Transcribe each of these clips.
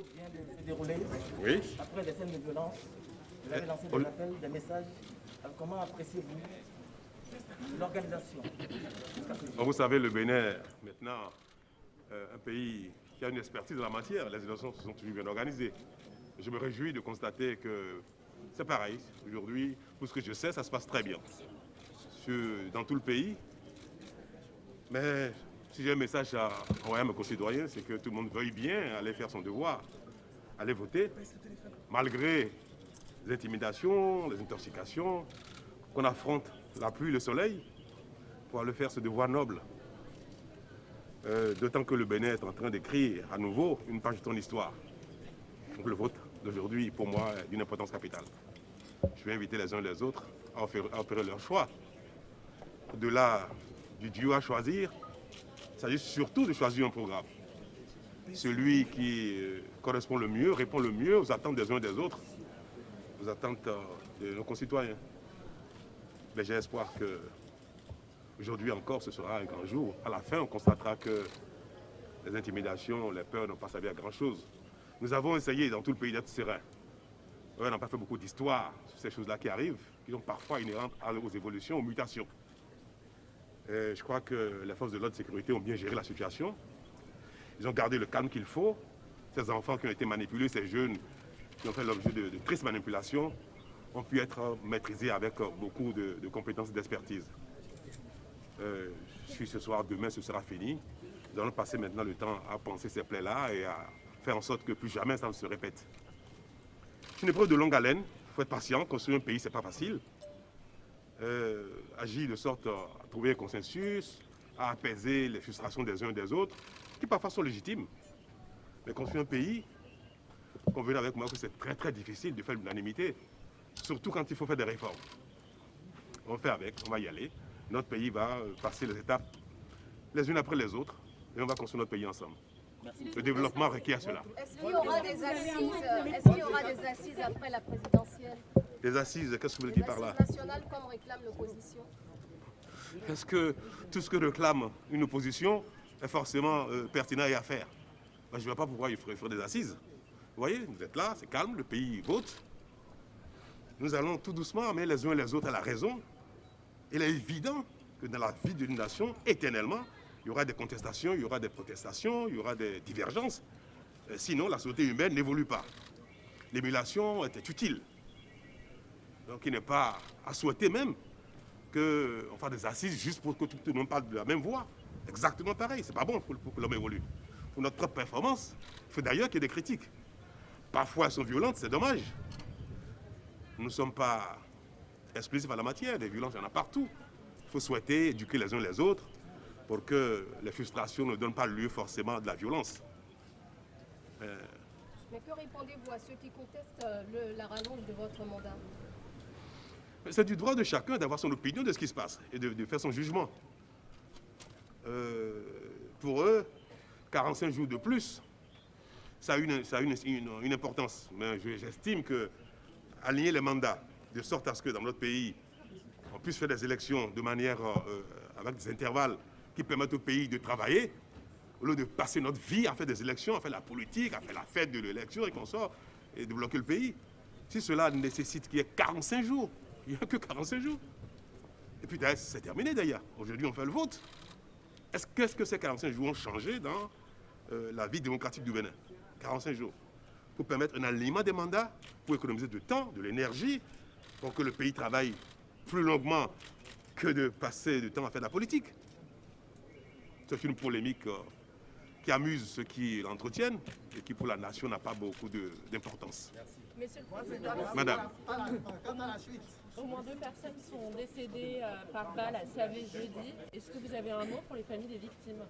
route vient de se dérouler. Oui. Après des scènes de violence, vous avez lancé des appels, des messages. Alors, comment appréciez-vous l'organisation? Vous savez, le Bénin, maintenant, un pays qui a une expertise dans la matière, les élections se sont toujours bien organisées. Je me réjouis de constater que c'est pareil. Aujourd'hui, tout ce que je sais, ça se passe très bien dans tout le pays. Mais si j'ai un message à envoyer à mes concitoyens, c'est que tout le monde veuille bien aller faire son devoir, aller voter, malgré les intimidations, les intoxications, qu'on affronte la pluie, le soleil, pour aller faire ce devoir noble. D'autant que le Bénin est en train d'écrire à nouveau une page de son histoire. Donc le vote d'aujourd'hui, pour moi, est d'une importance capitale. Je vais inviter les uns et les autres à opérer leur choix. Au-delà du duo à choisir, il s'agit surtout de choisir un programme. Celui qui correspond le mieux, répond le mieux aux attentes des uns et des autres, aux attentes de nos concitoyens. Mais j'ai espoir que aujourd'hui encore, ce sera un grand jour. À la fin, on constatera que les intimidations, les peurs n'ont pas servi à grand-chose. Nous avons essayé dans tout le pays d'être sereins. On n'a pas fait beaucoup d'histoire sur ces choses-là qui arrivent, qui sont parfois inhérentes aux évolutions, aux mutations. Et je crois que les forces de l'ordre de sécurité ont bien géré la situation. Ils ont gardé le calme qu'il faut. Ces enfants qui ont été manipulés, ces jeunes qui ont fait l'objet de tristes manipulations, ont pu être maîtrisés avec beaucoup de compétences et d'expertise. Je suis ce soir, demain ce sera fini. Nous allons passer maintenant le temps à penser ces plaies-là et à faire en sorte que plus jamais ça ne se répète. C'est une épreuve de longue haleine. Il faut être patient. Construire un pays, ce n'est pas facile. Agir de sorte à trouver un consensus, à apaiser les frustrations des uns et des autres, qui parfois sont légitimes. Mais construire un pays, convenez avec moi que c'est très très difficile de faire l'unanimité, surtout quand il faut faire des réformes. On fait avec, on va y aller. Notre pays va passer les étapes les unes après les autres et on va construire notre pays ensemble. Merci. Le développement requiert cela. Est-ce qu'il y aura des assises après la présidentielle? Des assises, qu'est-ce que vous voulez dire par là? Des assises nationales comme réclame l'opposition. Est-ce que tout ce que réclame une opposition est forcément pertinent et à faire? Ben, je ne vois pas pourquoi il faudrait des assises. Vous voyez, vous êtes là, c'est calme, le pays vote. Nous allons tout doucement, mais les uns et les autres à la raison. Il est évident que dans la vie d'une nation, éternellement, il y aura des contestations, il y aura des protestations, il y aura des divergences. Sinon, la société humaine n'évolue pas. L'émulation était utile. Donc il n'est pas à souhaiter même qu'on fasse des assises juste pour que tout le monde parle de la même voix. Exactement pareil, c'est pas bon pour que l'homme évolue. Pour notre propre performance, il faut d'ailleurs qu'il y ait des critiques. Parfois elles sont violentes, c'est dommage. Nous ne sommes pas exclusifs à la matière, des violences, il y en a partout. Il faut souhaiter éduquer les uns les autres pour que les frustrations ne donnent pas lieu forcément à de la violence. Mais que répondez-vous à ceux qui contestent la rallonge de votre mandat? C'est du droit de chacun d'avoir son opinion de ce qui se passe et de faire son jugement. Pour eux, 45 jours de plus, ça a une importance. Mais j'estime que aligner les mandats de sorte à ce que dans notre pays, on puisse faire des élections de manière avec des intervalles qui permettent au pays de travailler, au lieu de passer notre vie à faire des élections, à faire la politique, à faire la fête de l'élection et qu'on sort et de bloquer le pays. Si cela nécessite qu'il y ait 45 jours, il n'y a que 45 jours. Et puis c'est terminé d'ailleurs. Aujourd'hui, on fait le vote. Qu'est-ce que ces 45 jours ont changé dans la vie démocratique du Bénin? 45 jours. Pour permettre un alignement des mandats, pour économiser du temps, de l'énergie, pour que le pays travaille plus longuement que de passer du temps à faire de la politique. C'est une polémique qui amuse ceux qui l'entretiennent et qui pour la nation n'a pas beaucoup d'importance. Monsieur le Président, Madame. Au moins 2 personnes sont décédées par balle à Savé jeudi. Est-ce que vous avez un mot pour les familles des victimes?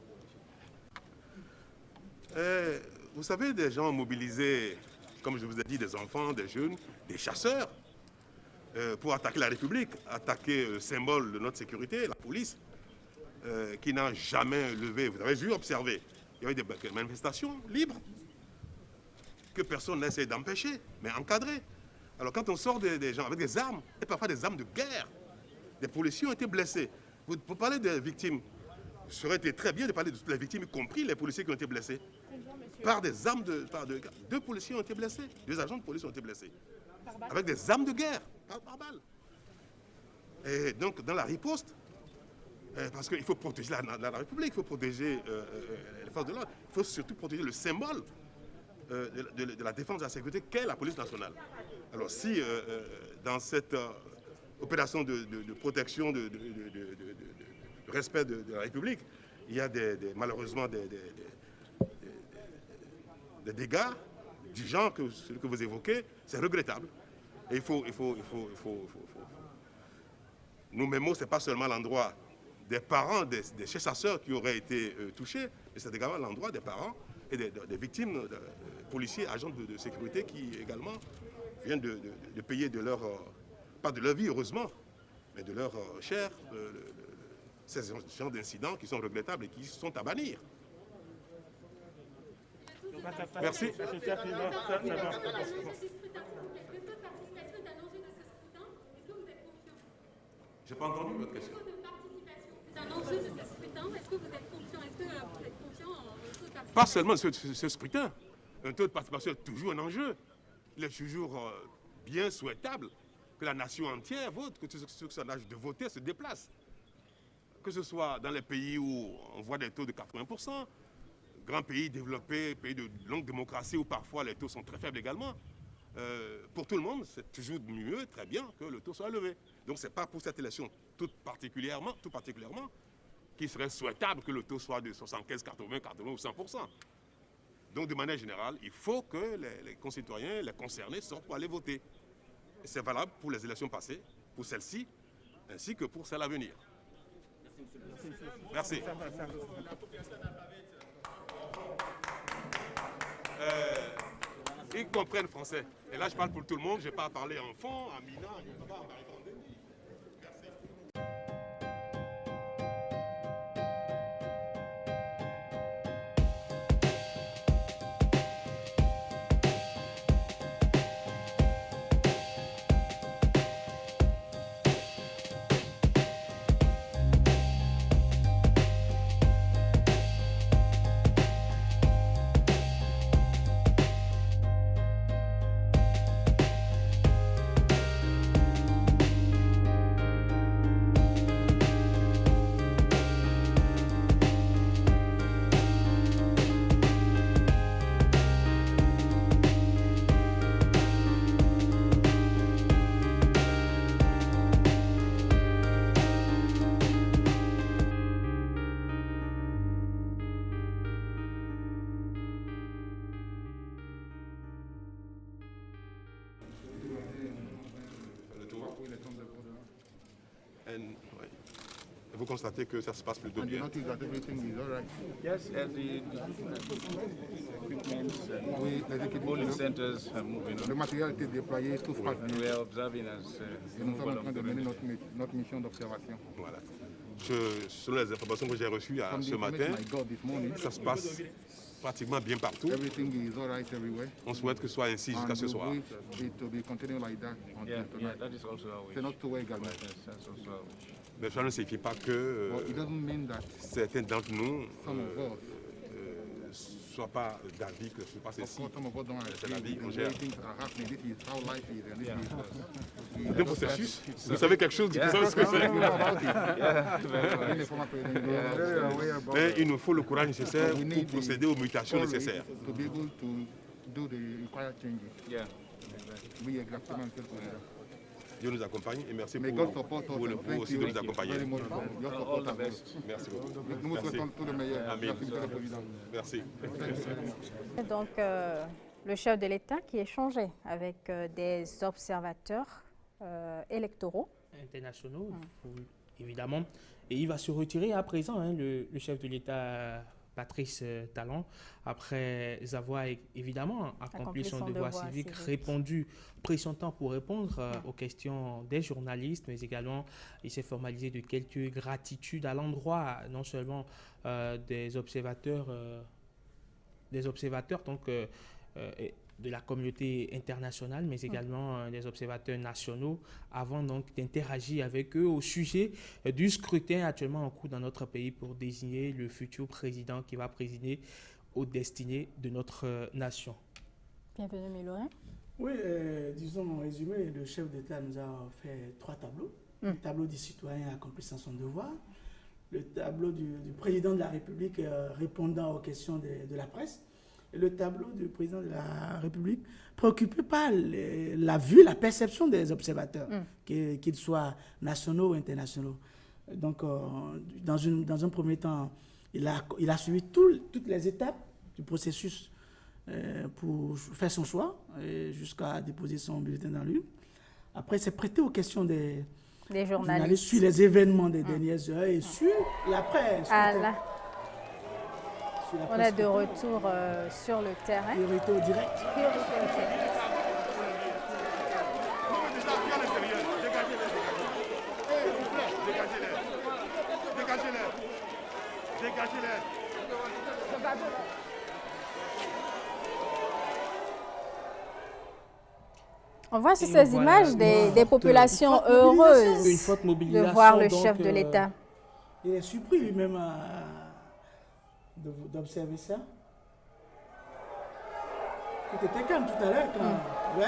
Vous savez, des gens mobilisés, comme je vous ai dit, des enfants, des jeunes, des chasseurs, pour attaquer la République, attaquer le symbole de notre sécurité, la police, qui n'a jamais levé. Vous avez vu, observé, il y avait des manifestations libres, que personne n'a essayé d'empêcher, mais encadrées. Alors quand on sort des gens avec des armes, et parfois des armes de guerre, des policiers ont été blessés. Vous parlez des victimes, ça aurait été très bien de parler de toutes les victimes, y compris les policiers qui ont été blessés. Combien, monsieur? Par des armes deux policiers ont été blessés, 2 agents de police ont été blessés. Par balle? Avec des armes de guerre, par balle. Et donc, dans la riposte, parce qu'il faut protéger la République, il faut protéger les forces de l'ordre, il faut surtout protéger le symbole de la défense de la sécurité qu'est la police nationale. Alors si dans cette opération de protection, de respect de la République, il y a malheureusement des dégâts du genre que celui que vous évoquez, c'est regrettable. Et il faut. Nous, Memo, ce n'est pas seulement l'endroit des parents des chasseurs qui auraient été touchés, mais c'est également l'endroit des parents et des victimes, policiers, agents de sécurité qui également viennent de payer de leur, pas de leur vie heureusement, mais de leur chair, ces genres d'incidents qui sont regrettables et qui sont à bannir. Merci. J'ai pas entendu votre question. C'est un enjeu de ce scrutin. Est-ce que vous êtes confiant? Est-ce que vous êtes confiant en taux de participation? Pas seulement ce scrutin. Un taux de participation est toujours un enjeu. Il est toujours bien souhaitable que la nation entière vote, que ceux qui sont en âge de voter se déplacent. Que ce soit dans les pays où on voit des taux de 80%, grands pays développés, pays de longue démocratie où parfois les taux sont très faibles également. Pour tout le monde, c'est toujours mieux, très bien, que le taux soit élevé. Donc ce n'est pas pour cette élection tout particulièrement qu'il serait souhaitable que le taux soit de 75, 80, 80 ou 100%. Donc de manière générale, il faut que les concitoyens, les concernés sortent pour aller voter. Et c'est valable pour les élections passées, pour celles-ci, ainsi que pour celles à venir. Merci. Ils comprennent français. Et là, je parle pour tout le monde. Je n'ai pas à parler en fond, à Mina, à Yoruba, à Marie-Grande. Merci. Vous constatez que ça se passe plutôt bien. Yes, and the equipment and polling centers are moving Le on. matériel a été déployé, tout se passe And bien. we are observing as Et nous sommes en removal train of de the mener registry. notre mission d'observation. Voilà. Selon les informations que j'ai reçues From the ce matin, information I got this morning, ça se passe pratiquement bien partout. everything is all right everywhere. On souhaite que ce soit ainsi jusqu'à And ce we soir. wish it to be continuing like that until Yeah, tonight. that is also our wish. C'est notre souhait également. Yes, that's also our wish. Mais cela ne signifie pas que But it doesn't mean that certains d'entre nous some of us, ne soient pas d'avis que ce se passe of ainsi. course, some of us don't C'est la vie agree qu'on with the gère. way things are happening. This is how life is, and this is C'est un processus. Vous savez quelque chose, vous savez ce que c'est. You know about it. Being a former president, you know very aware about Mais il nous faut le courage nécessaire We pour need the procéder aux mutations courage nécessaires. to be able to do the required changes. Yeah. Oui, exactement, Monsieur le Président. Dieu nous accompagne et merci May pour God support us vous and vous thank aussi you de nous accompagner. very much for your All support the as well. best. Merci beaucoup. Nous vous souhaitons tout le meilleur. Amen. Merci, Monsieur le Président. Merci. Donc, le chef de l'État qui échangeait avec des observateurs électoraux. Internationaux, évidemment. Et il va se retirer à présent, hein, le chef de l'État, Patrice Talon, après avoir évidemment accompli son devoir civique, répondu, pris son temps pour répondre aux questions des journalistes, mais également il s'est formalisé de quelques gratitudes à l'endroit non seulement des observateurs, donc de la communauté internationale, mais également des observateurs nationaux, avant donc d'interagir avec eux au sujet du scrutin actuellement en cours dans notre pays pour désigner le futur président qui va présider aux destinées de notre nation. Bienvenue, Mélorin. Oui, disons en résumé, le chef d'État nous a fait 3 tableaux. Le tableau du citoyen accomplissant son devoir, le tableau du président de la République répondant aux questions de la presse, et le tableau du président de la République préoccupé par la vue, la perception des observateurs, qu'ils soient nationaux ou internationaux. Donc, dans un premier temps, il a suivi toutes les étapes du processus pour faire son choix, jusqu'à déposer son bulletin dans l'urne. Après, il s'est prêté aux questions des journalistes sur les événements des dernières heures et sur la presse. On est de retour sur le terrain. Priorité au direct. On voit sur ces images des populations heureuses de voir le chef de l'État. Il est surpris lui-même d'observer ça. Tout était calme tout à l'heure quand...